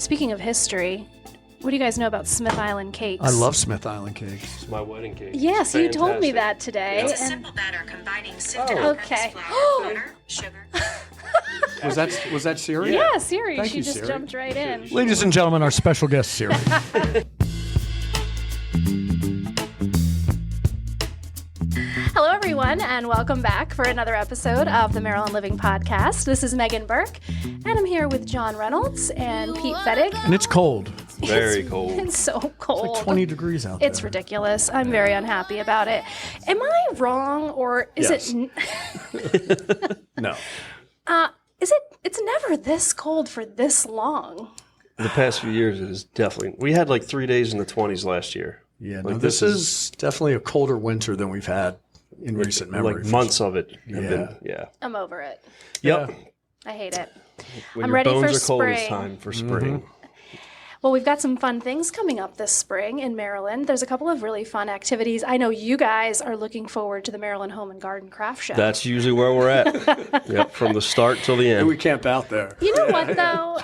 Speaking of history, what do you guys know about Smith Island cakes? I love Smith Island cakes. It's my wedding cake. Yeah, so you told me that today. It's a simple batter combining sifted okay. all-purpose flour, butter, sugar. Was that Siri? Yeah, Siri. Thank she you, just Siri. jumped right in. Ladies and gentlemen, our special guest, Siri. Hello, everyone, and welcome back for another episode of the Maryland Living Podcast. This is Megan Burke, and I'm here with John Reynolds and Pete FETTIG. And it's cold. Very cold. It's so cold. It's like 20 degrees out there. It's ridiculous. I'm very unhappy about it. Am I wrong, or is Yes. it? No. Is it? It's never this cold for this long. The past few years, it is definitely. We had like 3 days in the 20s last year. Yeah, Like, no, this is definitely a colder winter than we've had in recent memory. Like months of it have Yeah. been. Yeah. I'm over it. Yep. I hate it. When I'm your ready bones for are cold, it's spring. time for spring. Well, we've got some fun things coming up this spring in Maryland. There's a couple of really fun activities. I know you guys are looking forward to the Maryland Home and Garden Craft Show. That's usually where we're at. Yep, from the start till the And end. we camp out there. You know what, though?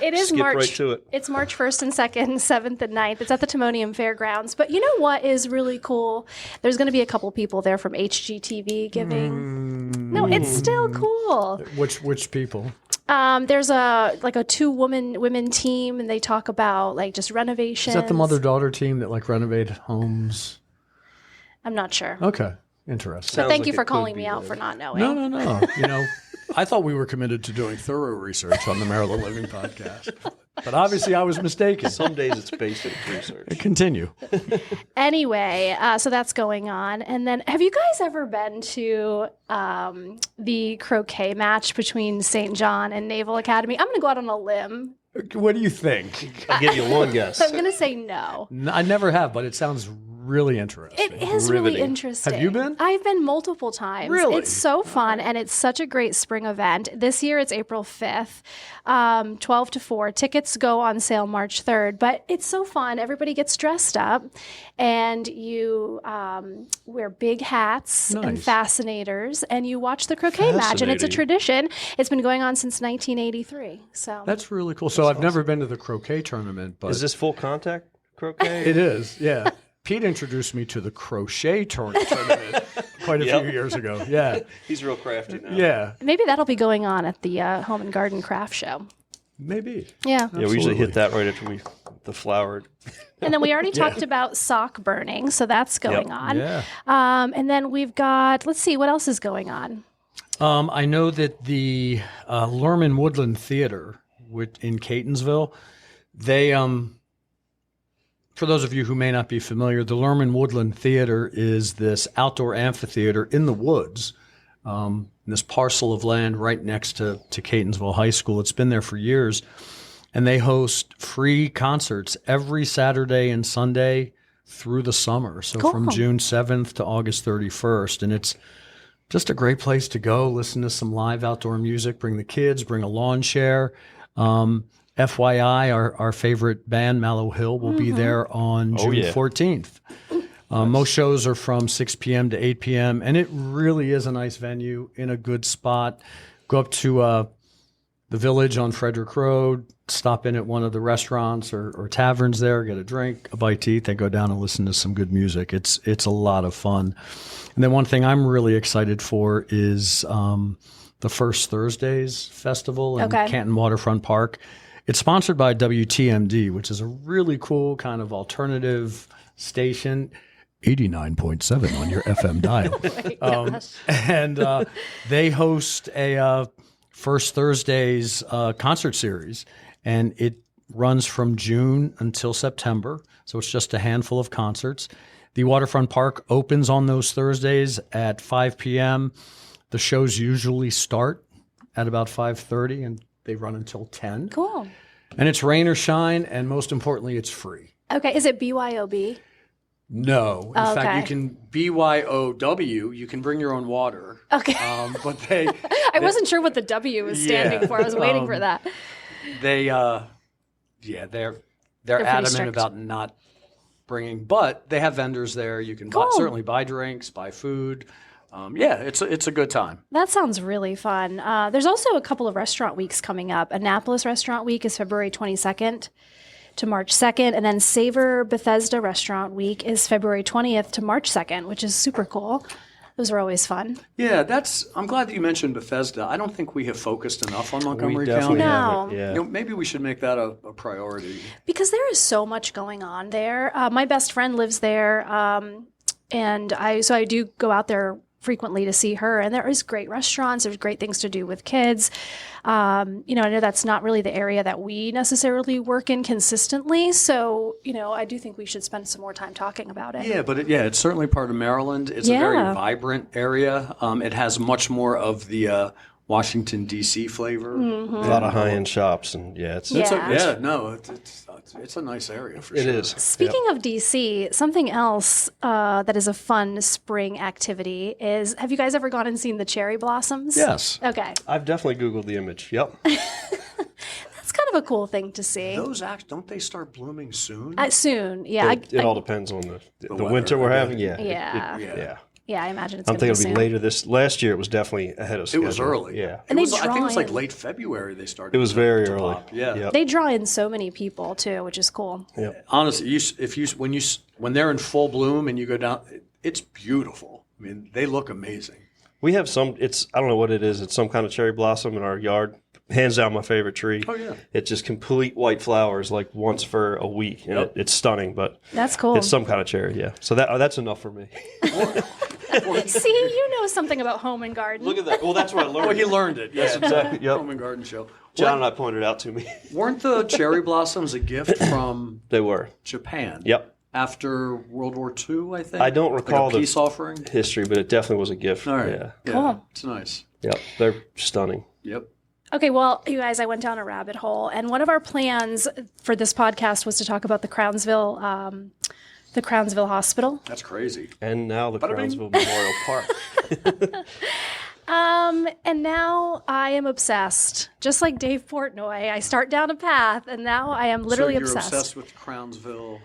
It is Skip March. right to it. It's March 1st and 2nd, 7th and 9th. It's at the Timonium Fairgrounds. But you know what is really cool? There's going to be a couple people there from HGTV giving. No, it's still cool. Which people? There's a two women team, and they talk about like just renovations. Is that the mother-daughter team that like renovate homes? I'm not sure. Okay, interesting. But Sounds thank like you it for could calling be me out there. for not knowing. No. You know, I thought we were committed to doing thorough research on the Maryland Living Podcast. But obviously I was mistaken. Some days it's basic research. Continue. Anyway, so that's going on. And then have you guys ever been to the croquet match between St. John and Naval Academy? I'm going to go out on a limb. What do you think? I'll give you one guess. I'm going to say no. I never have, but it sounds really interesting. It is really Riveting. interesting. Have you been? I've been multiple times. Really? It's so fun, and it's such a great spring event. This year it's April 5th, 12 to 4. Tickets go on sale March 3rd, but it's so fun. Everybody gets dressed up, and you wear big hats and Nice. fascinators, and you watch the croquet match, and it's a Fascinating. tradition. It's been going on since 1983. So That's really cool. So I've never been to the croquet tournament, but Is this full contact croquet? it is, yeah. Pete introduced me to the crochet tournament quite a Yep. few years ago. Yeah, He's real crafty now. yeah, maybe that'll be going on at the Home and Garden Craft Show. maybe. Yeah. Yeah, we usually hit that right after the flower. And then we already talked about sock burning, so that's going on. Yeah. And then we've got, let's see, what else is going on? I know that the Lerman Woodland Theater in Catonsville, they for those of you who may not be familiar, the Lerman Woodland Theater is this outdoor amphitheater in the woods, in this parcel of land right next to Catonsville High School. It's been there for years, and they host free concerts every Saturday and Sunday through the summer. So Cool. from June 7th to August 31st, and it's just a great place to go, listen to some live outdoor music, bring the kids, bring a lawn chair. FYI, our favorite band, Mallow Hill, will be there on June yeah. 14th. Most shows are from 6 p.m. to 8 p.m., and it really is a nice venue in a good spot. Go up to the Village on Frederick Road, stop in at one of the restaurants or taverns there, get a drink, a bite to eat, then go down and listen to some good music. It's a lot of fun. And then one thing I'm really excited for is the First Thursdays Festival in Canton Waterfront Park. It's sponsored by WTMD, which is a really cool kind of alternative station. 89.7 on your FM dial. And they host a First Thursdays concert series, and it runs from June until September. So it's just a handful of concerts. The Waterfront Park opens on those Thursdays at 5 p.m. The shows usually start at about 5:30, and they run until 10. Cool. And it's rain or shine, and most importantly, it's free. Okay, is it BYOB? No. In Okay. fact, you can BYOW. You can bring your own water. Okay. But they I wasn't sure what the W was standing Yeah. for. I was waiting for that. they're pretty adamant strict. about not bringing, but they have vendors there. You can Cool. certainly buy drinks, buy food. Yeah, it's a good time. That sounds really fun. There's also a couple of restaurant weeks coming up. Annapolis Restaurant Week is February 22nd to March 2nd, and then Savor Bethesda Restaurant Week is February 20th to March 2nd, which is super cool. Those are always fun. Yeah, I'm glad that you mentioned Bethesda. I don't think we have focused enough on Montgomery definitely County. No. haven't, yeah. Maybe we should make that a priority. Because there is so much going on there. My best friend lives there, and I do go out there frequently to see her, and there is great restaurants. There's great things to do with kids. I know that's not really the area that we necessarily work in consistently. So, I do think we should spend some more time talking about it. Yeah, but it's certainly part of Maryland. It's a very vibrant area. It has much more of the Washington, D.C. flavor. Mm-hmm. A lot of high-end shops, and it's a nice area for it sure. is. Speaking of DC, something else that is a fun spring activity is, have you guys ever gone and seen the cherry blossoms? Yes. Okay. I've definitely Googled the image. Yep. That's kind of a cool thing to see. Those don't they start blooming soon? Soon, yeah. It all depends on the weather, winter we're okay. having. Yeah. Yeah. Yeah, I imagine it's I'm going to be thinking soon. it'll be later this. Last year it was definitely ahead of schedule. It was early. Yeah. And I they think it was draw like in. late February they started. It was very to early. pop. Yeah. Yep. They draw in so many people too, which is cool. Yep. Honestly, when they're in full bloom and you go down, it's beautiful. I mean, they look amazing. We have some. I don't know what it is. It's some kind of cherry blossom in our yard. Hands down, my favorite tree. Oh yeah. It's just complete white flowers, like once for a week, and Yep. it's stunning. But That's cool. it's some kind of cherry. Yeah. So that's enough for me. See, you know something about home and garden. Look at that. Well, that's what I learned. Well, he learned it. Yes, exactly. Yep. Home and Garden Show. John and I pointed it out to me. Weren't the cherry blossoms a gift from They were. Japan? Yep. After World War II, I think. I don't recall like a peace offering. history, but it definitely was a gift. All right. Yeah. Cool. It's nice. Yep. They're stunning. Yep. Okay, well, you guys, I went down a rabbit hole, and one of our plans for this podcast was to talk about the Crownsville Hospital. That's crazy. And now the Bada bing. Crownsville Memorial Park. And now I am obsessed. Just like Dave Portnoy, I start down a path, and now I am literally so you're obsessed. with Crownsville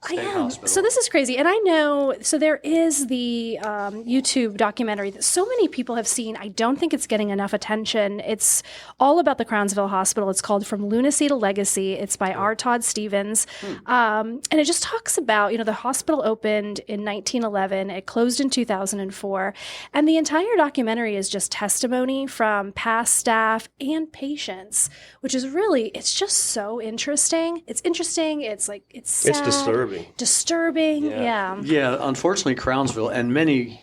I State am. Hospital. So this is crazy. And I know, so there is the YouTube documentary that so many people have seen. I don't think it's getting enough attention. It's all about the Crownsville Hospital. It's called From Lunacy to Legacy. It's by R. Todd Stevens. And it just talks about, the hospital opened in 1911. It closed in 2004. And the entire documentary is just testimony from past staff and patients, which is really, it's just so interesting. It's interesting. It's like, it's sad. It's disturbing. Disturbing, yeah. Yeah, unfortunately, Crownsville and many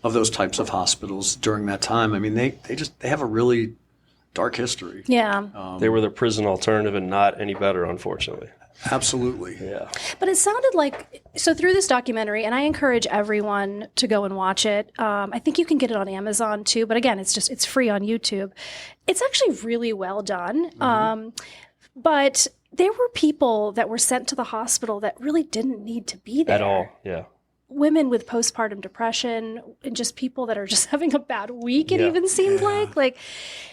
of those types of hospitals during that time, I mean, they have a really dark history. Yeah. They were the prison alternative and not any better, unfortunately. Absolutely. Yeah. But it sounded like, so through this documentary, and I encourage everyone to go and watch it. I think you can get it on Amazon too, but again, it's free on YouTube. It's actually really well done. But there were people that were sent to the hospital that really didn't need to be there. At all. Yeah. Women with postpartum depression and just people that are just having a bad week, it Yeah. even seemed like,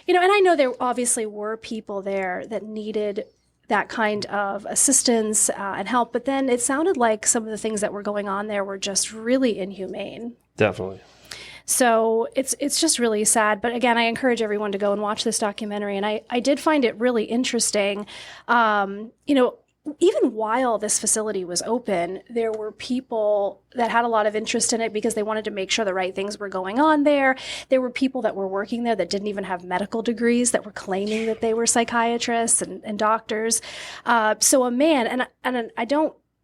and I know there obviously were people there that needed that kind of assistance and help, but then it sounded like some of the things that were going on there were just really inhumane. Definitely. So it's just really sad. But again, I encourage everyone to go and watch this documentary. And I did find it really interesting. Even while this facility was open, there were people that had a lot of interest in it because they wanted to make sure the right things were going on there. There were people that were working there that didn't even have medical degrees that were claiming that they were psychiatrists and doctors. So a man, and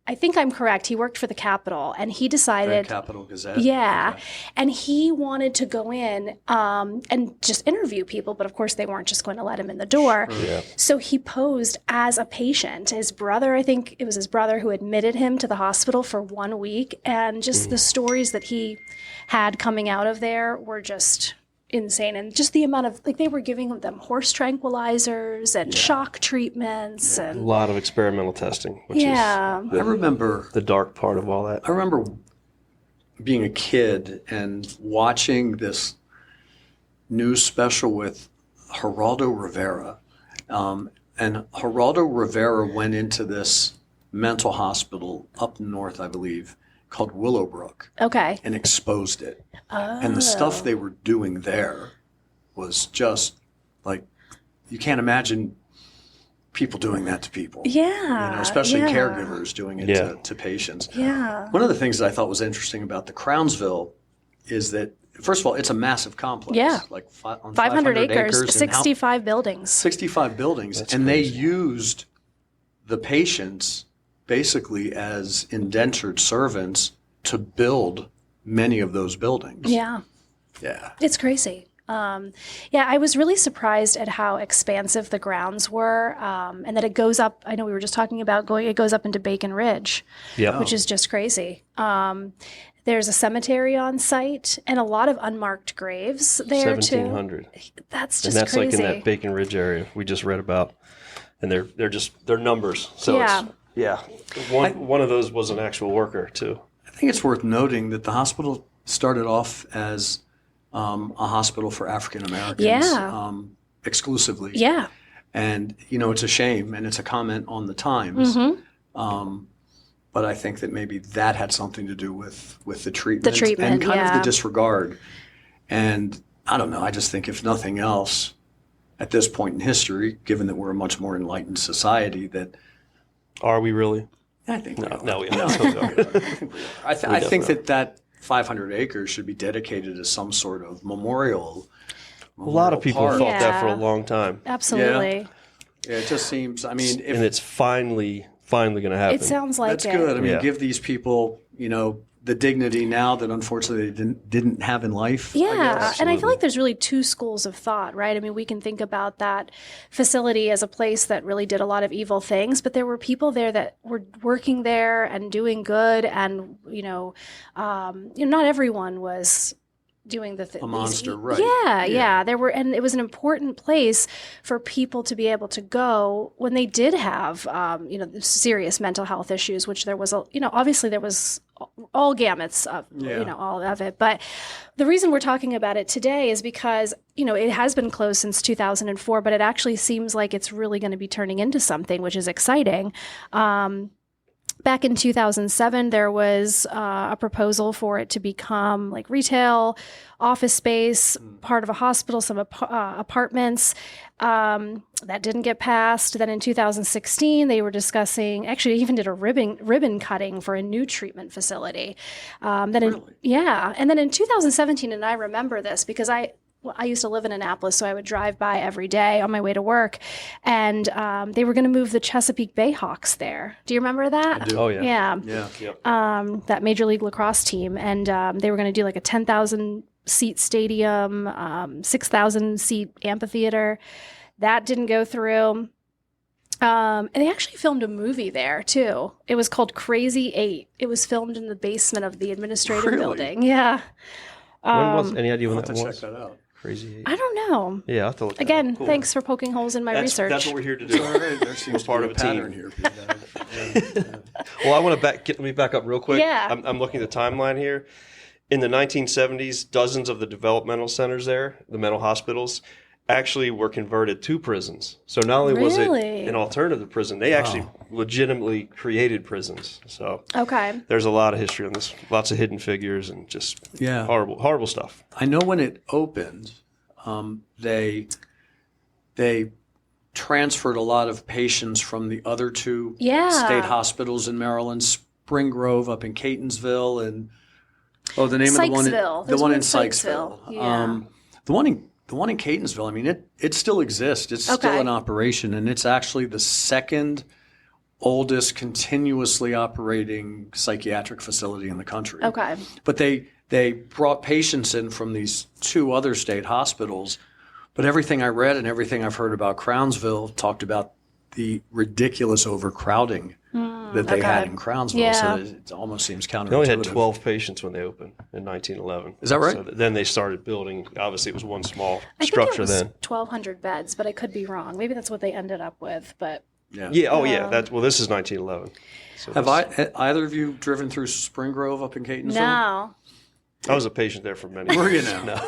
I think I'm correct. He worked for the Capitol, and he decided, Capital Gazette. yeah, Okay. and he wanted to go in and just interview people, but of course they weren't just going to let him in the door. Yeah. So he posed as a patient. His brother, I think it was his brother, who admitted him to the hospital for 1 week, and just the stories that he had coming out of there were just insane. And just the amount of, they were giving them horse tranquilizers and shock treatments. A And lot of experimental testing, which yeah. is I remember the dark part of all that. I remember being a kid and watching this news special with Geraldo Rivera. And Geraldo Rivera went into this mental hospital up north, I believe, called Willowbrook Okay. and exposed it. And the stuff they were doing there was just like, you can't imagine people doing that to people. Yeah. Especially yeah. caregivers doing it to patients. Yeah. One of the things that I thought was interesting about the Crownsville is that, first of all, it's a massive complex. Yeah. Like on 500 acres, and 65 buildings. 65 buildings. That's and crazy. they used the patients basically as indentured servants to build many of those buildings. Yeah. Yeah. It's crazy. I was really surprised at how expansive the grounds were, and that it goes up. I know we were just talking about it goes up into Bacon Ridge, which is just crazy. There's a cemetery on site and a lot of unmarked graves there 1,700. too. That's And just that's crazy. like in that Bacon Ridge area we just read about. And they're numbers. So one of those was an actual worker too. I think it's worth noting that the hospital started off as a hospital for African Americans exclusively. Yeah. And, it's a shame, and it's a comment on the times. But I think that maybe that had something to do with the treatment. The treatment, and kind of yeah. the disregard. And I don't know, I just think if nothing else, at this point in history, given that we're a much more enlightened society, that Are we really? I think we are. No, we No, are. I think that 500 acres should be dedicated as some sort of memorial. A lot of people park. fought that for a Yeah. long time. Absolutely. Yeah, it just seems, I mean, And it's finally going to happen. It sounds like that's it. good. I mean, Yeah. give these people, the dignity now that unfortunately they didn't have in life. I Yeah, guess. and I feel like there's really two schools of thought, right? I mean, we can think about that facility as a place that really did a lot of evil things, but there were people there that were working there and doing good, and not everyone was doing the A monster, right. Yeah. There were, and it was an important place for people to be able to go when they did have, serious mental health issues, which there was, obviously there was all gamuts of, all of it. But the reason we're talking about it today is because, it has been closed since 2004, but it actually seems like it's really going to be turning into something, which is exciting. Back in 2007, there was a proposal for it to become like retail, office space, part of a hospital, some apartments. That didn't get passed. Then in 2016, they were discussing, actually they even did a ribbon cutting for a new treatment facility. And then in 2017, and I remember this because I used to live in Annapolis, so I would drive by every day on my way to work, and they were going to move the Chesapeake Bayhawks there. Do you remember that? I do. Oh, yeah. Yeah. Yeah. That Major League Lacrosse team, and they were going to do like a 10,000 seat stadium, 6,000 seat amphitheater. That didn't go through. And they actually filmed a movie there too. It was called Crazy 8. It was filmed in the basement of the administrative Really? building. Yeah. When was any idea when I'll have that to check was? that out. Crazy. I don't know. Yeah, I'll have to look that Again, up. Cool. thanks for poking holes in my research. That's what we're here to do. All right, there seems to Part be of a a team. pattern here. Peter. Well, I want to let me back up real quick. Yeah. I'm looking at the timeline here. In the 1970s, dozens of the developmental centers there, the mental hospitals, actually were converted to prisons. So not only was it Really? an alternative prison, they actually legitimately created prisons. So Okay. there's a lot of history on this, lots of hidden figures and just Yeah. horrible stuff. I know when it opened, they transferred a lot of patients from the other two Yeah. state hospitals in Maryland, Spring Grove up in Catonsville, and the name of the one Sykesville. the There's one one in in Sykesville. Sykesville. Yeah. The one in Catonsville. I mean, it still exists. It's Okay. still in operation, and it's actually the second oldest continuously operating psychiatric facility in the country. Okay. But they brought patients in from these two other state hospitals. But everything I read and everything I've heard about Crownsville talked about the ridiculous overcrowding that they had okay. in Crownsville. Yeah. So it almost seems counterintuitive. They only had 12 patients when they opened in 1911. Is that right? So then they started building. Obviously, it was one small I think structure it was then. 1,200 beds, but I could be wrong. Maybe that's what they ended up with. But Yeah. Yeah. Oh, yeah. This is 1911. So Have either of you driven through Spring Grove up in Catonsville? no. I was a patient there for many Were you years. now?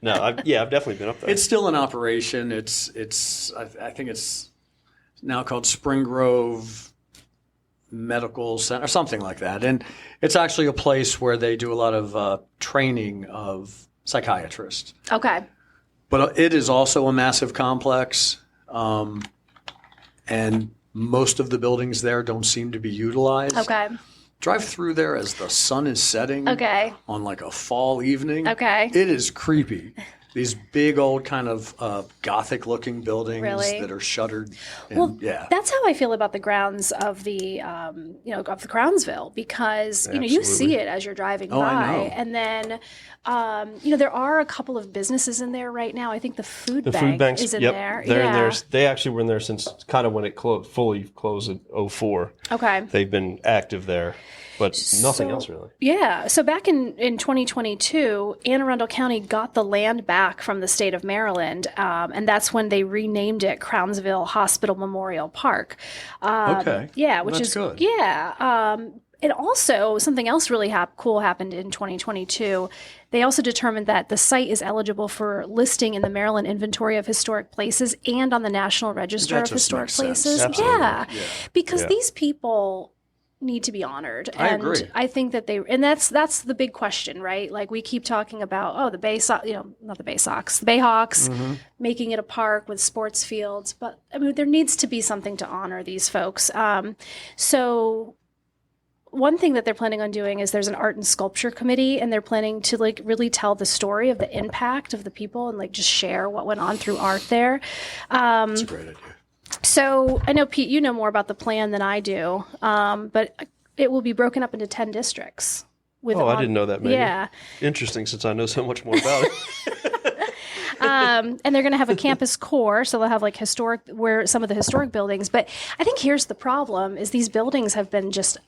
No. I've definitely been up there. It's still in operation. I think it's now called Spring Grove medical center, something like that. And it's actually a place where they do a lot of training of psychiatrists. Okay. But it is also a massive complex, and most of the buildings there don't seem to be utilized. Okay. Drive through there as the sun is setting Okay. on like a fall evening. Okay. It is creepy. These big old kind of Gothic-looking buildings Really? that are shuttered. And, Well, yeah. that's how I feel about the grounds of the, of the Crownsville, because you see it as you're driving by, I know. and then, there are a couple of businesses in there right now. I think the food The bank food banks, is in yep, there. they're yeah. in there. They actually were in there since kind of when it fully closed in 04. Okay. They've been active there, but nothing So- else really. Yeah. So back in 2022, Anne Arundel County got the land back from the state of Maryland, and that's when they renamed it Crownsville Hospital Memorial Park. Okay. Yeah, Well, which that's is good. Yeah. And also, something else really cool happened in 2022. They also determined that the site is eligible for listing in the Maryland Inventory of Historic Places and on the National Register That of just Historic makes sense. Places. Absolutely. Yeah. Because Yeah. these people need to be honored. I And agree. I think that that's the big question, right? Like we keep talking about, the Bay Sox, not the Bay Sox, the Bayhawks, Mm-hmm. making it a park with sports fields. But I mean, there needs to be something to honor these folks. So one thing that they're planning on doing is there's an art and sculpture committee, and they're planning to like really tell the story of the impact of the people and like just share what went on through art there. That's a great idea. So I know, Pete, you know more about the plan than I do, but it will be broken up into 10 districts. With I didn't know that, Megan. Yeah. Interesting, since I know so much more about it. And they're going to have a campus core, so they'll have like some of the historic buildings. But I think here's the problem: is these buildings have been just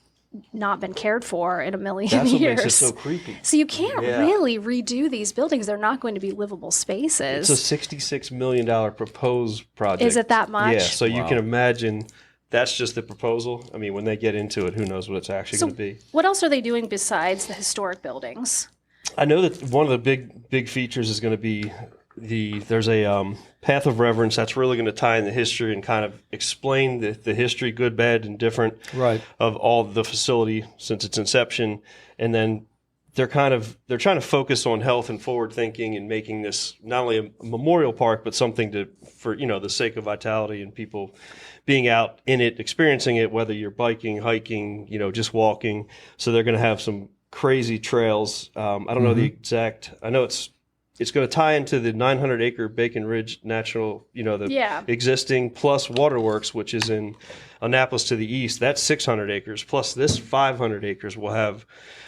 not been cared for in a million That's what years. makes it so creepy. So you can't Yeah. really redo these buildings; they're not going to be livable spaces. It's a $66 million proposed project. Is it that much? Yeah, so you can imagine that's just the proposal. I mean, when they get into it, who knows what it's actually going to be. What else are they doing besides the historic buildings? I know that one of the big features is going to be there's a path of reverence that's really going to tie in the history and kind of explain the history, good, bad, and different of all the facility since its inception. And then they're trying to focus on health and forward thinking and making this not only a memorial park, but something for the sake of vitality and people being out in it, experiencing it, whether you're biking, hiking, just walking. So they're going to have some crazy trails. I don't know the exact. I know it's going to tie into the 900-acre Bacon Ridge National, existing plus Waterworks, which is in Annapolis to the east. That's 600 acres. Plus this 500 acres will have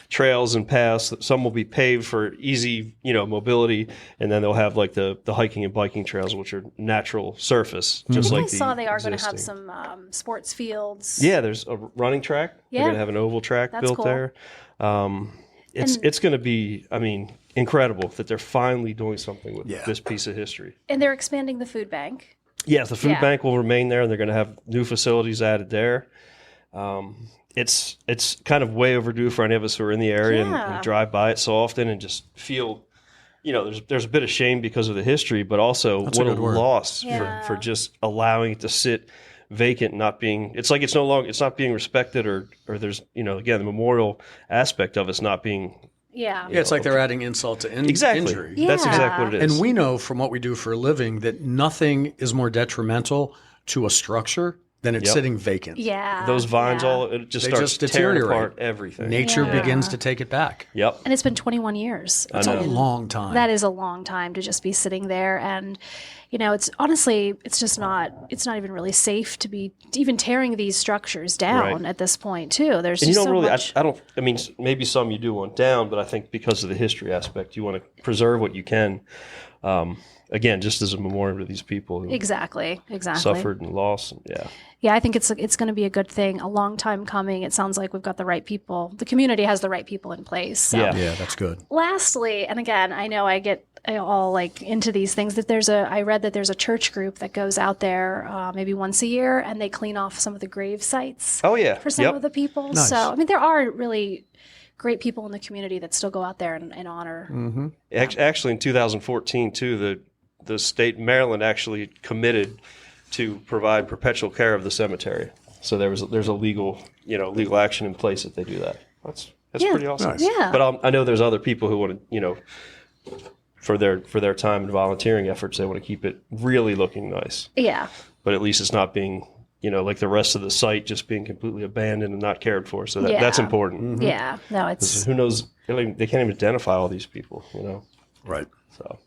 trails and paths. Some will be paved for easy, mobility, and then they'll have like the hiking and biking trails, which are natural surface, just like I saw they are going to have existing. some sports fields. Yeah, there's a running track. Yeah. They're going to have an oval track That's built cool. there. It's going to be, incredible that they're finally doing something with this piece of history. And they're expanding the food bank. Yes, the food Yeah. bank will remain there, and they're going to have new facilities added there. It's kind of way overdue for any of us who are in the area and drive by it so often and just feel, there's a bit of shame because of the history, but also That's what a a good word. loss Yeah. for just allowing it to sit vacant, not being. It's like it's not being respected, or there's again the memorial aspect of it's not being. Yeah. Yeah, it's like they're adding insult to Exactly. injury. That's Yeah. exactly what it is. And we know from what we do for a living that nothing is more detrimental to a structure than it Yep. sitting vacant. Yeah. those vines yeah. it just They starts just tearing deteriorate. apart everything. Nature Yeah. begins to take it back. Yep. And it's been 21 years. That's know. a long time. That is a long time to just be sitting there, and it's honestly, it's not even really safe to be even tearing these structures down Right. at this point too. There's And you just don't so really, much. I don't, maybe some you do want down, but I think because of the history aspect, you want to preserve what you can. Again, just as a memorial to these people who Exactly. suffered and lost. Yeah. Yeah, I think it's going to be a good thing. A long time coming. It sounds like we've got the right people. The community has the right people in place. So. Yeah. Yeah, that's good. Lastly, and again, I know I get all like into these things. That I read that there's a church group that goes out there maybe once a year, and they clean off some of the grave sites. Oh, yeah. For some Yep. of the people. Nice. So there are really great people in the community that still go out there and honor. Mm-hmm. Actually, in 2014, too, the state Maryland actually committed to provide perpetual care of the cemetery. So there's a legal action in place if they do that. That's pretty awesome. Nice. Yeah. But I know there's other people who want to, for their time and volunteering efforts, they want to keep it really looking nice. Yeah. But at least it's not being, like the rest of the site just being completely abandoned and not cared for. So that's important. Mm-hmm. Yeah. No, it's. Who knows? They can't even identify all these people, Right. So.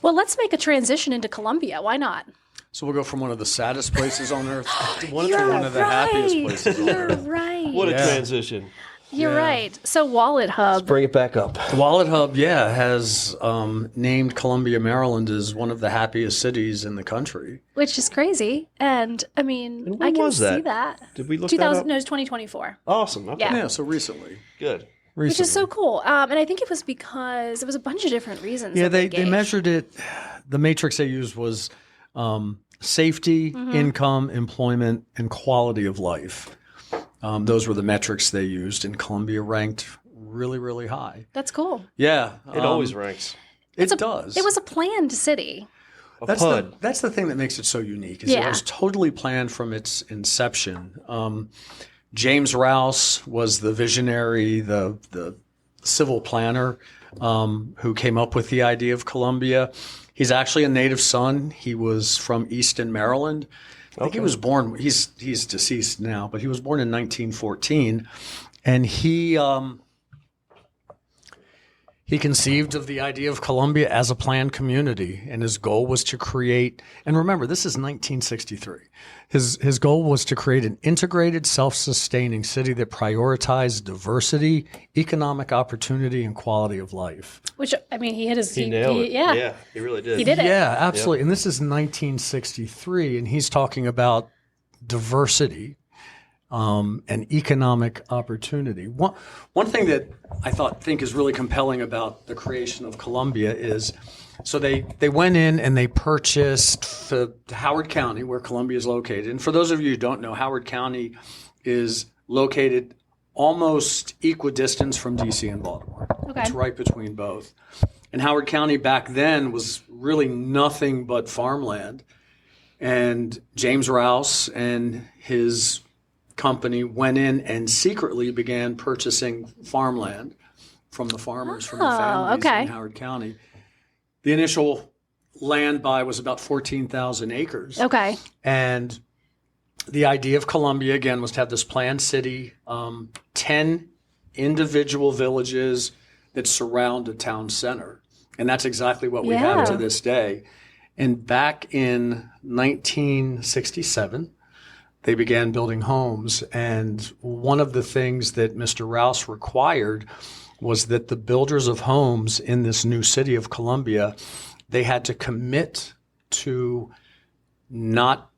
Well, let's make a transition into Colombia. Why not? So we'll go from one of the saddest places on earth to one of the right. happiest places on You're earth. right. What a transition. You're right. So Wallet Hub. Bring it back up. Wallet Hub, has named Columbia, Maryland as one of the happiest cities in the country. Which is crazy. And I mean, And I when can was see that? that. Did we look that up? No, it was 2024. Awesome. Okay. Yeah. Yeah, so recently. Good. Which is so cool. And I think it was because it was a bunch of different reasons. Yeah, that they gave. measured it. The matrix they used was safety, income, employment, and quality of life. Those were the metrics they used, and Columbia ranked really, really high. That's cool. Yeah. It always ranks. It does. It was a planned city. That's the thing that makes it so unique. Is It Yeah. was totally planned from its inception. James Rouse was the visionary, the civil planner who came up with the idea of Columbia. He's actually a native son. He was from Easton, Maryland. I think he was born. He's deceased now, but he was born in 1914, and he conceived of the idea of Columbia as a planned community, and his goal was to create, and remember, this is 1963. His goal was to create an integrated, self-sustaining city that prioritized diversity, economic opportunity, and quality of life. Which, I mean, he hit his... He nailed it. Yeah. Yeah, he really did. He did it. Yeah, absolutely. And this is 1963, and he's talking about diversity and economic opportunity. One thing that I think is really compelling about the creation of Columbia is, so they went in and they purchased Howard County, where Columbia is located. And for those of you who don't know, Howard County is located almost equidistant from D.C. and Baltimore. Okay. It's right between both. And Howard County back then was really nothing but farmland. And James Rouse and his company went in and secretly began purchasing farmland from the farmers, from the families okay. in Howard County. The initial land buy was about 14,000 acres. Okay. And the idea of Columbia, again, was to have this planned city, 10 individual villages that surround a town center. And that's exactly what we have to this day. And back in 1967, they began building homes. And one of the things that Mr. Rouse required was that the builders of homes in this new city of Columbia, they had to commit to not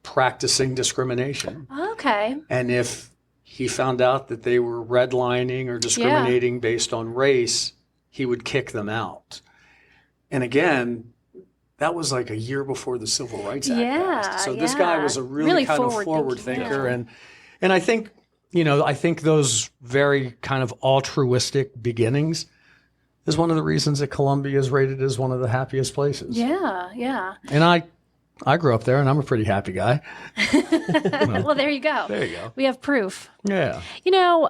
practicing discrimination. Okay. And if he found out that they were redlining or discriminating based on race, he would kick them out. And again, that was like a year before the Civil Rights Act passed. So this guy was a really kind of forward thinker. And I think, I think those very kind of altruistic beginnings is one of the reasons that Columbia is rated as one of the happiest places. Yeah, yeah. And I grew up there, and I'm a pretty happy guy. Well, there you go. There you go. We have proof. Yeah.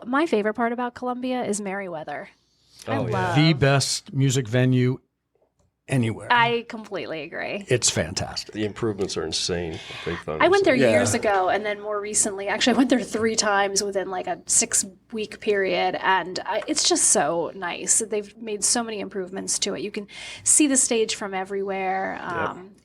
My favorite part about Columbia is Meriwether. I love. The best music venue anywhere. I completely agree. It's fantastic. The improvements are insane. I went there years ago, and then more recently, actually, I went there 3 times within like a 6-week period, and it's just so nice. They've made so many improvements to it. You can see the stage from everywhere.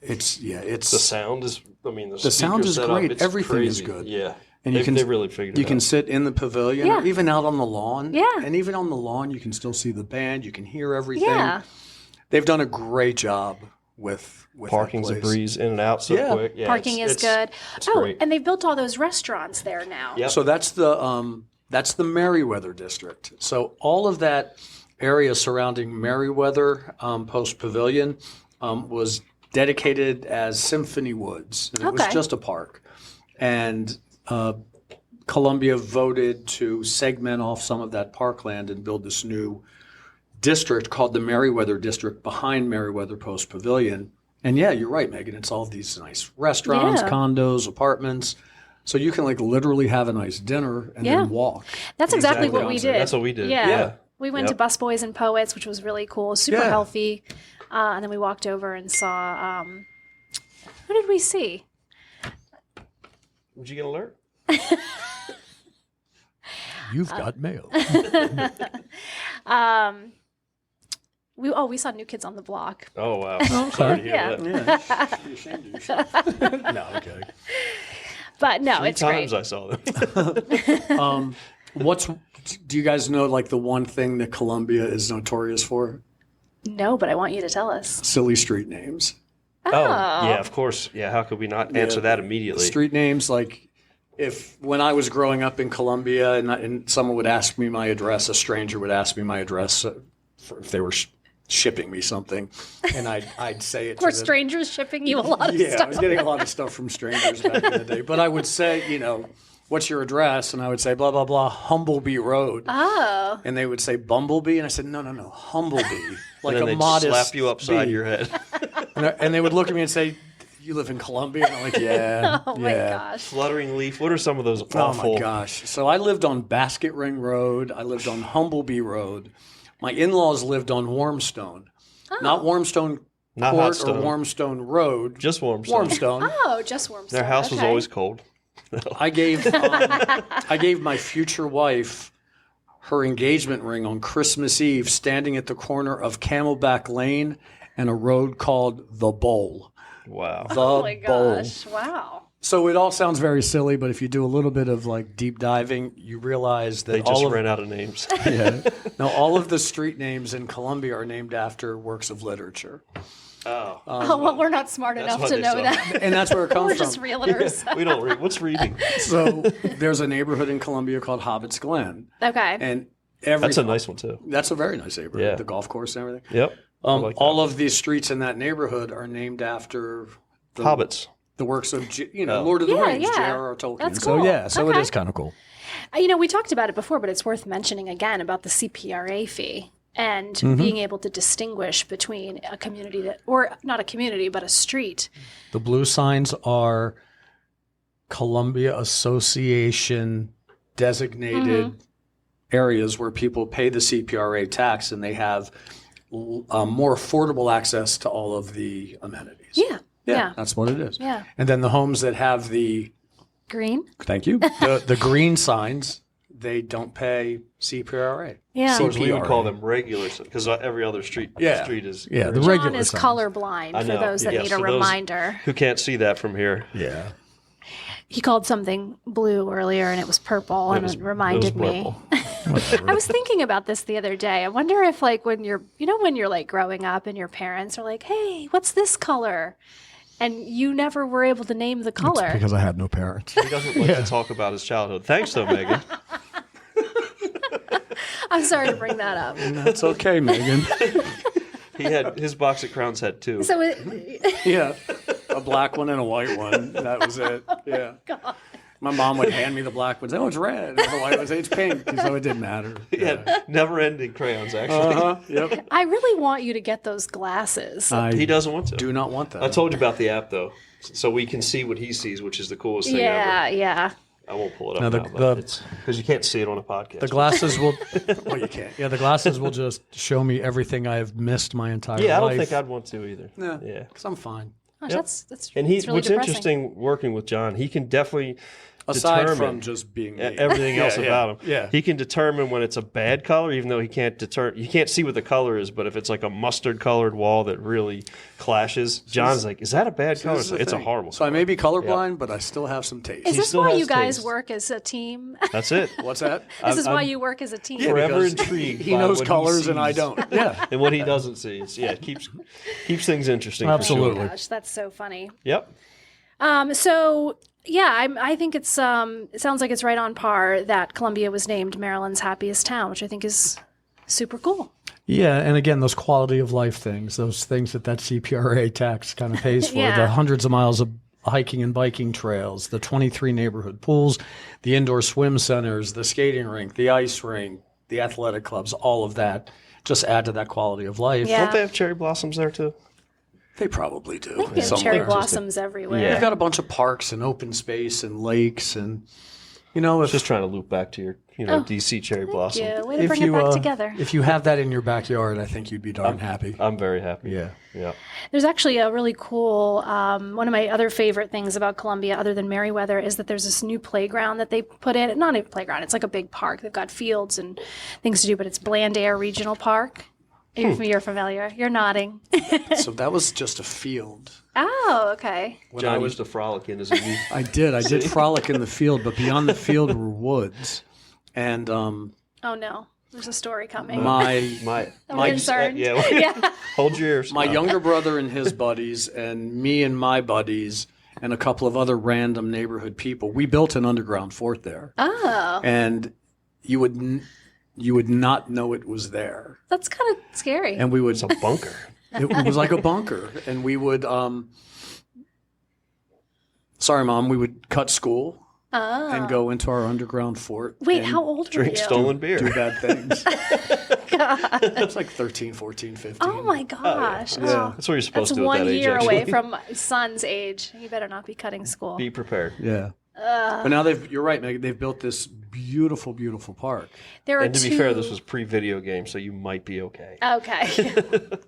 It's the sound is. I mean, the sound is great. It's Everything crazy. is good. Yeah, and they really figured it out. You can sit in the pavilion, or even out on the lawn. Yeah. And even on the lawn, you can still see the band. You can hear everything. Yeah. They've done a great job with Parking's a that place. breeze in and out so quick. Yeah, Parking is good. It's great. And they've built all those restaurants there now. Yep. So that's the Meriwether district. So all of that area surrounding Meriwether Post Pavilion was dedicated as Symphony Woods. And it was just a park. And Columbia voted to segment off some of that parkland and build this new district called the Meriwether District behind Meriwether Post Pavilion. And yeah, you're right, Megan. It's all these nice restaurants, condos, apartments. So you can like literally have a nice dinner and then walk. That's exactly what we did. That's what we did. Yeah. Yeah. We went to Busboys and Poets, which was really cool, super healthy. And then we walked over and saw, who did we see? Did you get an alert? You've got mail. We saw New Kids on the Block. Oh, wow. Sorry to hear that. You're ashamed of yourself. No, okay. But no, 3 it's times great. I saw them. Do you guys know like the one thing that Columbia is notorious for? No, but I want you to tell us. Silly street names. Oh, yeah, of course. Yeah, how could we not answer that immediately? Street names, like when I was growing up in Columbia and someone would ask me my address, a stranger would ask me my address if they were shipping me something, and I'd say it. Were strangers shipping you a lot of stuff? Yeah, I was getting a lot of stuff from strangers back in the day. But I would say, what's your address? And I would say, blah, blah, blah, Humblebee Road. Oh. And they would say Bumblebee. And I said, no, Humblebee. Like and then a modest slap you upside bee. your head. And they would look at me and say, you live in Columbia? And I'm like, yeah. Oh, my gosh. Fluttering Leaf. What are some of those awful? Oh, my gosh. So I lived on Basket Ring Road. I lived on Humblebee Road. My in-laws lived on Warmstone. Not Warmstone Court or Warmstone Road. Just Warmstone. Warmstone. Oh, just Warmstone. Their house was always cold. I gave my future wife her engagement ring on Christmas Eve, standing at the corner of Camelback Lane and a road called The Bowl. Wow. Oh my gosh! Wow. So it all sounds very silly, but if you do a little bit of like deep diving, you realize that They just ran out of names. Now all of the street names in Columbia are named after works of literature. Oh. Well, we're not smart enough what to they know saw. that. And that's where it comes We're from. just realtors. We don't read. What's reading? So there's a neighborhood in Columbia called Hobbit's Glen. Okay. And That's a nice one, too. That's a very nice neighborhood. Yeah. The golf course and everything. Yep. I like that. All of these streets in that neighborhood are named after Hobbits. the works of Lord of the Rings, J.R.R. Tolkien. That's So cool. it Okay. is kind of cool. We talked about it before, but it's worth mentioning again about the CPRA fee and Mm-hmm. being able to distinguish between a community or not a community, but a street. The blue signs are Columbia Association designated areas where people pay the CPRA tax and they have more affordable access to all of the amenities. Yeah. That's what it is. Yeah. And then the homes that have the Green. thank you the green signs, they don't pay CPRA. Yeah. Of course, we would call them regular, because every other street is. Yeah, the John regular is signs. colorblind I for know. those that Yeah, need a for those- reminder. Who can't see that from here? Yeah. He called something blue earlier and it was purple and it reminded me. purple. I was thinking about this the other day. I wonder if like when you're like growing up and your parents are like, "Hey, what's this color?" And you never were able to name the color. Because I had no parents. He doesn't like to talk about his childhood. Thanks, though, Megan. I'm sorry to bring that up. That's okay, Megan. His box of crowns had 2. So Yeah, a black one and a white one. That was it. Yeah. God. My mom would hand me the black ones. Oh, it's red. And the white ones, it's pink. So it didn't matter. He had never-ending crayons, actually. Yep. I really want you to get those glasses. He doesn't want to. Do not want that. I told you about the app, though, so we can see what he sees, which is the coolest thing ever. Yeah. I won't pull it Now, up now, because you can't see it on a podcast. The glasses will. Well, you can't. Yeah, the glasses will just show me everything I've missed my entire life. I don't think I'd want to either. Yeah. Because I'm fine. Gosh, Yep. that's And it's really what's depressing. interesting working with John, he can definitely Aside determine from just being me. everything else about him. Yeah. He can determine when it's a bad color, even though he can't see what the color is. But if it's like a mustard colored wall that really clashes, John's like, "Is that a bad color?" This is the It's a thing. horrible. So I may be colorblind, but I still have some taste. Is this still why has you guys taste. work as a team? That's it. What's that? This is why I'm you work as a team. forever because intrigued. He by knows what colors and I sees don't. Yeah. and what he doesn't see. It keeps things interesting. Absolutely. For sure. Gosh, that's so funny. Yep. So yeah, I think it's it sounds like it's right on par that Columbia was named Maryland's happiest town, which I think is super cool. Yeah, and again, those quality of life things, those things that CPRA tax kind of pays for, Yeah. the hundreds of miles of hiking and biking trails, the 23 neighborhood pools, the indoor swim centers, the skating rink, the ice rink, the athletic clubs, all of that just add to that quality of life. Yeah. Don't they have cherry blossoms there too? They probably do. They have cherry blossoms everywhere. Yeah. They've got a bunch of parks and open space and lakes and, you know, if Just trying to loop back to your, DC cherry blossom. Yeah, way to bring it back together. if you have that in your backyard, I think you'd be darn happy. I'm very happy. Yeah. Yeah. There's actually a really cool, one of my other favorite things about Columbia, other than Meriwether, is that there's this new playground that they put in. Not a playground, it's like a big park. They've got fields and things to do, but it's Bland Air Regional Park. You're familiar. You're nodding. So that was just a field. Oh, okay. John used to frolic in as a youth. I did frolic in the field, but beyond the field were woods. And Oh, no. There's a story coming. my I'm concerned. Yeah. Hold your ears. My younger brother and his buddies, and me and my buddies, and a couple of other random neighborhood people, we built an underground fort there. Oh. And you would not know it was there. That's kind of scary. And we would. It's a bunker. It was like a bunker, and we would. Sorry, Mom. We would cut school and go into our underground fort. Wait, and how old were you? Drink stolen beer. do bad things. God. It's like 13, 14, 15. Oh, my gosh. Yeah. Oh. That's what you're supposed That's to do at 1 that age. year actually. away from my son's age. You better not be cutting school. Be prepared. Yeah. But now you're right, Meg. They've built this beautiful, beautiful park. There are And to be two- fair, this was pre-video game, so you might be okay. Okay.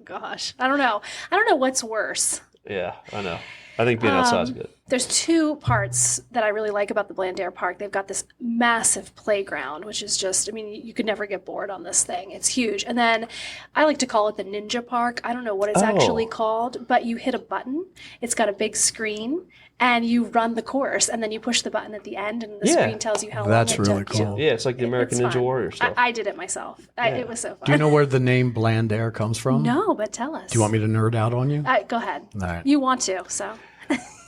Gosh. I don't know. I don't know what's worse. Yeah, I know. I think being outside's good. There's two parts that I really like about the Bland Air Park. They've got this massive playground, which is just, I mean, you could never get bored on this thing. It's huge. And then I like to call it the Ninja Park. I don't know what it's actually called, but you hit a button. It's got a big screen, and you run the course, and then you push the button at the end, and the screen tells you how long That's it really took you. cool. Yeah, it's like the American It's Ninja fun. Warrior stuff. I did it myself. It was so fun. Do you know where the name Bland Air comes from? No, but tell us. Do you want me to nerd out on you? Go ahead. All right. You want to, so.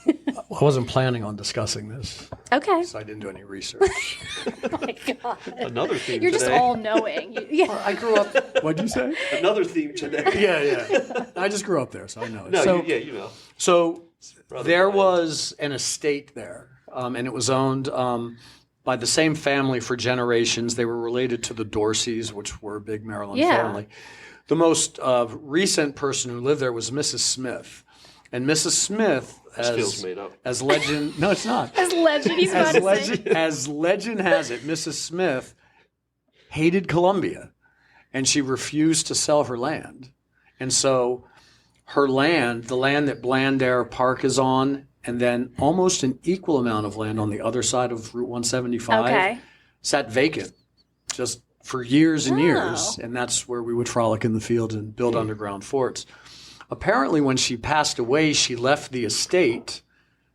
I wasn't planning on discussing this, Okay. so I didn't do any research. Oh my God. Another theme You're today. just all knowing. Yeah. I grew up. What'd you say? Another theme today. Yeah. I just grew up there, so I know it. No, so, you know. So there Bland. was an estate there, and it was owned by the same family for generations. They were related to the Dorseys, which were a big Maryland family. The most recent person who lived there was Mrs. Smith. And Mrs. Smith, feels made up. as legend, no, it's not. As legend, he's about to say. As legend has it, Mrs. Smith hated Columbia, and she refused to sell her land. And so her land, the land that Bland Air Park is on, and then almost an equal amount of land on the other side of Route 175, Okay. sat vacant just for years and years. And that's where we would frolic in the field and build underground forts. Apparently, when she passed away, she left the estate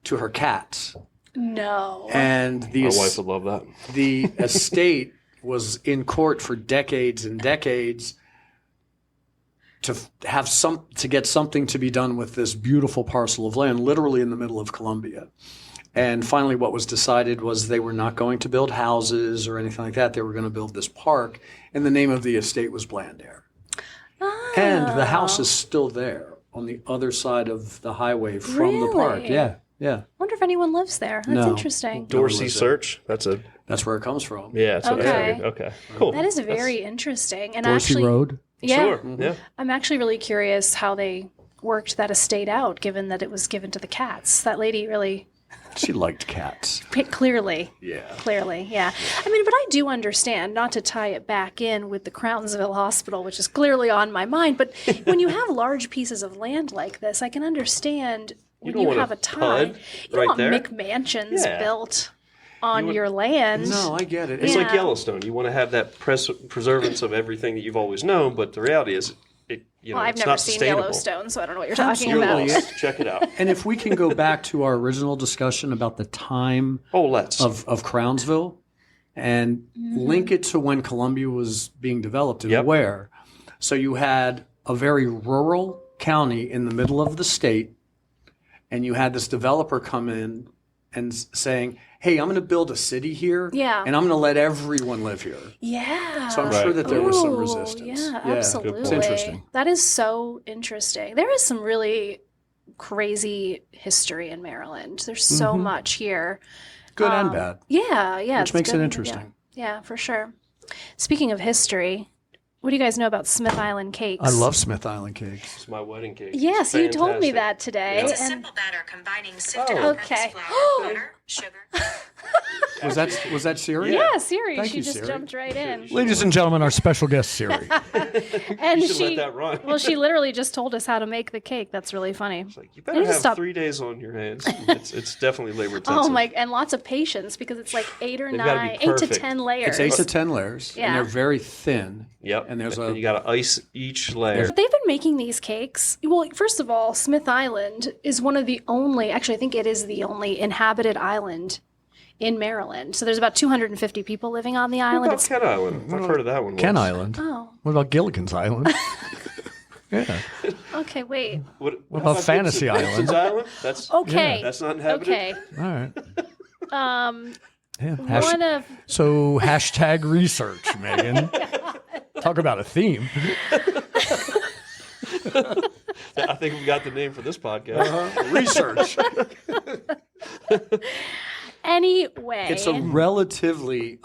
to her cats. No. And My wife would love that. the estate was in court for decades and decades to get something to be done with this beautiful parcel of land, literally in the middle of Columbia. And finally, what was decided was they were not going to build houses or anything like that. They were going to build this park, and the name of the estate was Bland Air. And the house is still there on the other side of the highway from the park. Really? Yeah. I wonder if anyone lives there. That's No. interesting. Dorsey Search. That's That's where it comes from. that's what I Okay. figured. Okay, cool. That is very interesting. And Dorsey actually, Road. Yeah. Sure. Yeah. I'm actually really curious how they worked that estate out, given that it was given to the cats. That lady really, She liked cats. clearly. Yeah. Clearly, yeah. I mean, but I do understand, not to tie it back in with the Crownsville Hospital, which is clearly on my mind, but when you have large pieces of land like this, I can understand when don't you want have a a tie. PUD You right don't there. want McMansions Yeah. built on your land. No, I get it. It's Yeah. like Yellowstone. You want to have that preservance of everything that you've always known, but the reality is, Well, I've it's never not seen sustainable. Yellowstone, so I don't know what you're talking Absolutely. about. Check it out. And if we can go back to our original discussion about the time Oh, let's. of Crownsville and link it to when Columbia was being developed and Yep. where. So you had a very rural county in the middle of the state, and you had this developer come in and saying, hey, I'm going to build a city here, Yeah. and I'm going to let everyone live here. Yeah. So I'm sure that there was some Ooh, resistance. Yeah, It's absolutely. interesting. That is so interesting. There is some really crazy history in Maryland. There's so much here. Good and bad. Yeah, yeah. Which it's makes good it and- interesting. Yeah, for sure. Speaking of history, what do you guys know about Smith Island cakes? I love Smith Island cakes. It's my wedding cake. Yes, It's you told me fantastic. that today. It's a and- simple batter combining sifted Oh. all-purpose Okay. flour, butter, sugar. Was that Siri? yeah, Siri. Thank She you, just Siri. jumped right in. Ladies and gentlemen, our special guest, Siri. And You should let that run. well, she literally just told us how to make the cake. That's really funny. It's like, you better need to have stop. 3 days on your hands. It's definitely labor intensive. Oh my! And lots of patience because it's like 8 or They've gotta be 9, 8 to perfect. 10 layers. It's 8 to 10 layers, Yeah. and they're very thin. Yep. And there's you got to ice each layer. They've been making these cakes. Well, first of all, Smith Island is one of the only, actually, I think it is the only inhabited island in Maryland. So there's about 250 people living on the What island. about It's, Ken Island? I've heard of that one. Ken once. Island. oh, What about Gilligan's Island? Yeah. okay, wait. What about Fantasy Vincent's Island? Island? That's Okay. that's not inhabited. Okay. All right. Um, Yeah. one of, So hashtag research, Megan. Talk about a theme. I think we got the name for this podcast. Research. anyway. It's a relatively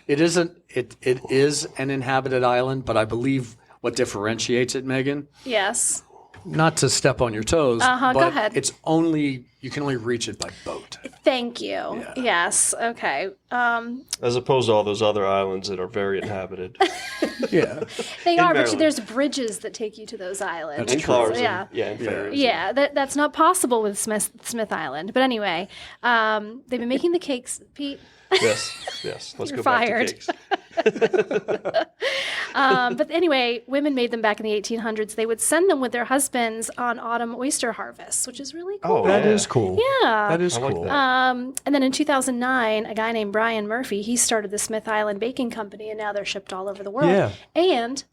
it isn't it is an inhabited island, but I believe what differentiates it, Megan, yes. not to step on your toes, Uh-huh, go but ahead. it's only you can only reach it by boat. Thank you. Yes. Okay. As opposed to all those other islands that are very inhabited. Yeah. They are, but Maryland. there's bridges that take you to those islands. And cars. Yeah. And ferries. Yeah, that's not possible with Smith Island. But anyway, they've been making the cakes, Pete. Yes. Let's You're go back fired. to cakes. But anyway, women made them back in the 1800s. They would send them with their husbands on autumn oyster harvests, which is really cool. Oh, That yeah. is cool. Yeah. That is I like cool. that. And then in 2009, a guy named Brian Murphy, he started the Smith Island Baking Company, and now they're shipped all over the world. Yeah. And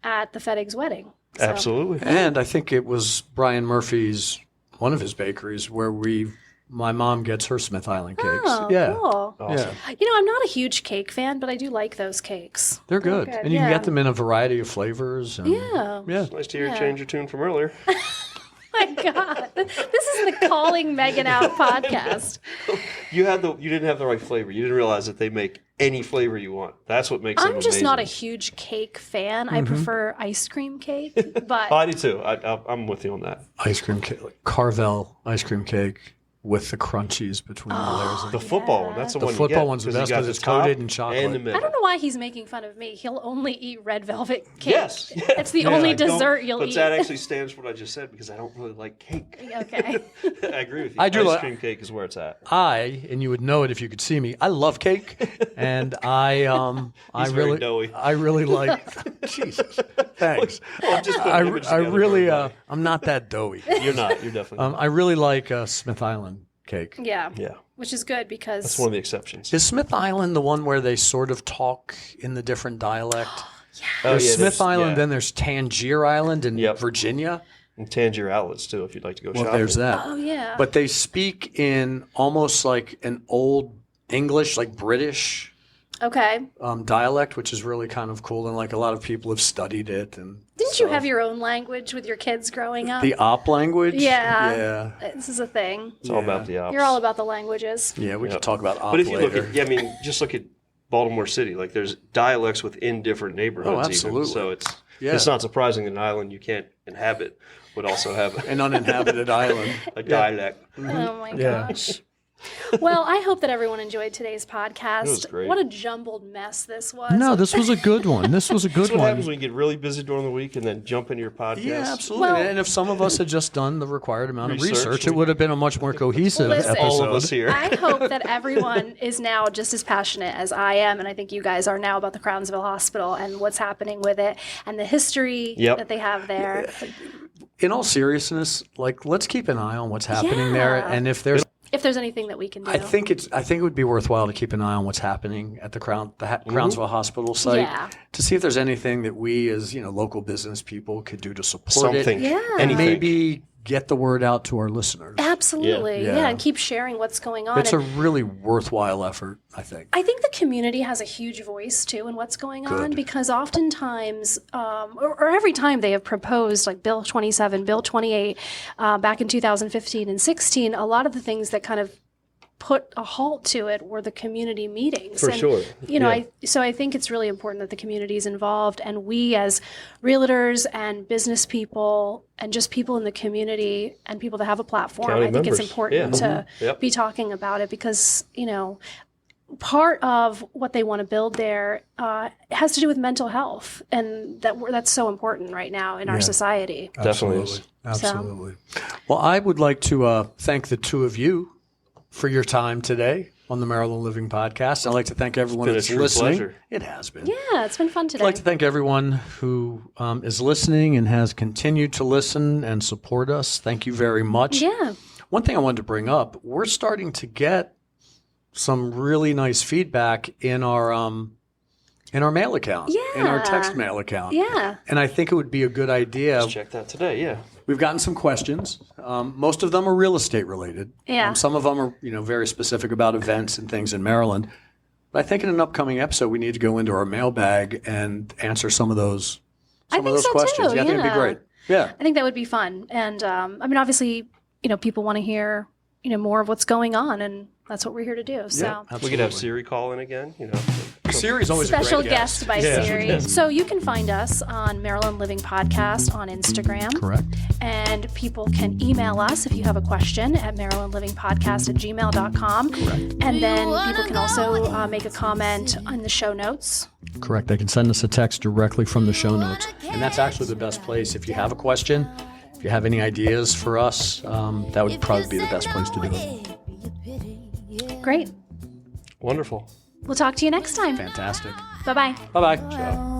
at the FETTIG's wedding. So- Absolutely. And I think it was Brian Murphy's one of his bakeries where my mom gets her Smith Island cakes. Oh, Yeah. cool. Awesome. Yeah. You know, I'm not a huge cake fan, but I do like those cakes. They're good. good, And you can yeah. get them in a variety of flavors. And, Yeah. Yeah. Nice to hear you Yeah. change your tune from earlier. My God. This is the Calling Megan Out podcast. You didn't have the right flavor. You didn't realize that they make any flavor you want. That's what makes them I'm just amazing. not a huge cake fan. I prefer ice cream cake, but Oh, I do too. I'm with you on that. Ice cream cake, like Carvel ice cream cake with the crunchies between the layers. The football one. That's the, The one you football get, one's the 'cause you best got 'cause the it's coated top in chocolate. And the I middle. don't know why he's making fun of me. He'll only eat red velvet cake. Yes. It's the only I don't- dessert you'll but eat. that actually stands for what I just said because I don't really like cake. Okay. I agree with you. I do Ice like- cream cake is where it's at. And you would know it if you could see me. I love cake, and I very really, doughy. I really like. Jesus, thanks. I'm just putting I images together for really, everybody. I'm not that doughy. You're not. You're definitely not. I really like Smith Island cake. Yeah. Yeah. Which is good because That's one of the exceptions. Is Smith Island the one where they sort of talk in the different dialect? Oh, There's yeah, Smith Island, yeah. then there's Tangier Island in Yep. Virginia. And Tangier outlets too, if you'd like to go Well, shopping. there's that. oh yeah. But they speak in almost like an old English, like British okay. dialect, which is really kind of cool. And like a lot of people have studied it. And Didn't you have your own language with your kids growing up? the op language? Yeah. Yeah. This is a thing. It's all about the ops. You're all about the languages. Yeah, we could talk about op But if you later. look at, I mean, just look at Baltimore City. Like, there's dialects within different neighborhoods. Oh, absolutely. Even. So it's Yeah. not surprising that an island you can't inhabit would also have An uninhabited island. a dialect. Oh my Yeah. gosh. Well, I hope that everyone enjoyed today's podcast. It was great. What a jumbled mess this was. No, this was a good one. This was a good That's what one. happens when you get really busy during the week and then jump into your podcast. Yeah, absolutely. Well- and if some of us had just done the required amount of Research. research, it would have been a much more cohesive Listen. episode. All of us here. I hope that everyone is now just as passionate as I am, and I think you guys are now about the Crownsville Hospital and what's happening with it and the history Yep. that they have there. In all seriousness, like let's keep an eye on what's happening there, Yeah. and if there's If there's anything that we can do. I think it would be worthwhile to keep an eye on what's happening at the Crownsville Hospital site Yeah. to see if there's anything that we as local business people could do to support Something. it. Yeah. And Anything. maybe get the word out to our listeners. Absolutely. Yeah. Yeah. And keep sharing what's going on. It's a And really worthwhile effort, I think. I think the community has a huge voice too in what's going on Good. because oftentimes, or every time they have proposed like Bill 27, Bill 28, back in 2015 and 16, a lot of the things that kind of put a halt to it were the community meetings. For sure. You know, Yeah. so I think it's really important that the community is involved, and we as realtors and business people and just people in the community and people that have a platform, County I think it's members. important to Yep. be talking about it, because, you know, part of what they want to build there has to do with mental health, and that's so important right now in our society. Definitely is. Absolutely. Well, I would like to thank the two of you for your time today on the Maryland Living Podcast. I'd like to thank everyone been a that's true listening. pleasure. It has been. Yeah, it's been fun today. I'd like to thank everyone who is listening and has continued to listen and support us. Thank you very much. Yeah. One thing I wanted to bring up, we're starting to get some really nice feedback in our mail account, in our text mail account. Yeah. And I think it would be a good idea. Let's check that today. Yeah. We've gotten some questions. Most of them are real estate related. Yeah. Some of them are, very specific about events and things in Maryland. But I think in an upcoming episode, we need to go into our mailbag and answer some of those questions. Too, Yeah, I think it'd be great. Yeah. I think that would be fun. And I mean, obviously, people want to hear, more of what's going on, and that's what we're here to do. So We could have Siri call in again, Siri's always special a great guest by Siri. So you can find us on Maryland Living Podcast on Instagram. Correct. And people can email us if you have a question at marylandlivingpodcast@gmail.com. Correct. And then people can also make a comment on the show notes. Correct. They can send us a text directly from the show notes. And that's actually the best place. If you have a question, if you have any ideas for us, that would probably be the best place to do it. Great. Wonderful. We'll talk to you next time. Fantastic. Bye-bye. Bye-bye. Ciao.